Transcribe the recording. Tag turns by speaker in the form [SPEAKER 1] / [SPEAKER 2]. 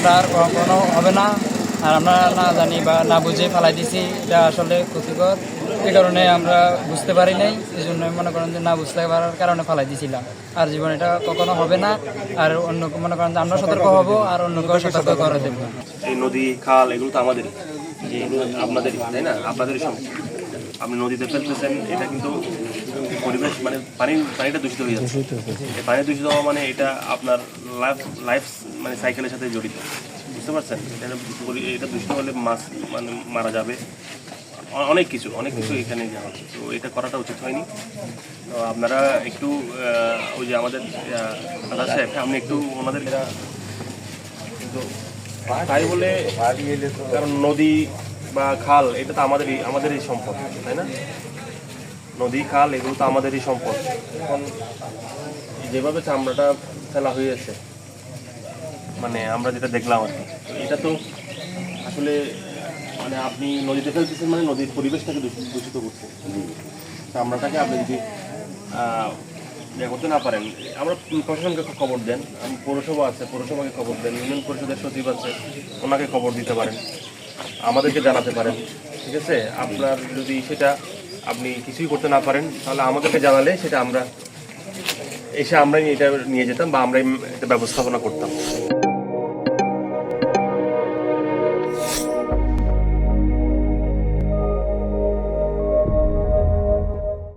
[SPEAKER 1] এটা আর কখনো হবে না। আর আমরা না জানি বা না বুঝে ফেলাই দিছি, এটা আসলে ক্ষতিকর। এই কারণে আমরা বুঝতে পারি নাই, এই জন্য মনে করেন যে না বুঝতে পারার কারণে ফেলাই দিয়েছিলাম। আর জীবন এটা কখনো হবে না। আর অন্য মনে করেন যে আমরা সতর্ক হব আর অন্যকেও সতর্ক করে দেবো।
[SPEAKER 2] এই নদী খাল এগুলো তো আমাদেরই, এগুলো আপনাদেরই, তাই না? আপনাদেরই সম্পদ। আপনি নদীতে ফেলতেছেন, এটা কিন্তু পরিবেশ মানে পানিটা দূষিত হয়ে যাচ্ছে। এই পানি দূষিত হওয়া মানে এটা আপনার লাইফ মানে সাইকেলের সাথে জড়িত, বুঝতে পারছেন? এটা দূষিত হলে মাছ মানে মারা যাবে, অনেক কিছু এখানে যাওয়া হচ্ছে। তো এটা করাটা উচিত হয়নি। তো আপনারা একটু ওই যে আমাদের আদা সাহেব, আপনি একটু ওনাদের কিন্তু তাই বলে, কারণ নদী বা খাল এটা তো আমাদেরই সম্পদ, তাই না? নদী খাল এগুলো তো আমাদেরই সম্পদ। এখন যেভাবে চামড়াটা ফেলা হয়েছে, মানে আমরা যেটা দেখলাম আর কি, এটা তো আসলে মানে আপনি নদীতে ফেলতেছেন মানে নদীর পরিবেশটাকে দূষিত করছে। চামড়াটাকে আপনি যদি ইয়ে করতে না পারেন, আমরা প্রশাসনকে খবর দেন, পৌরসভা আছে পৌরসভাকে খবর দেন, ইউনিয়ন পরিষদের সচিব আছে ওনাকে খবর দিতে পারেন, আমাদেরকে জানাতে পারেন, ঠিক আছে? আপনার যদি সেটা আপনি কিছুই করতে না পারেন তাহলে আমাদেরকে জানালে সেটা আমরা এসে আমরাই এটা নিয়ে যেতাম বা আমরাই এটা ব্যবস্থাপনা করতাম।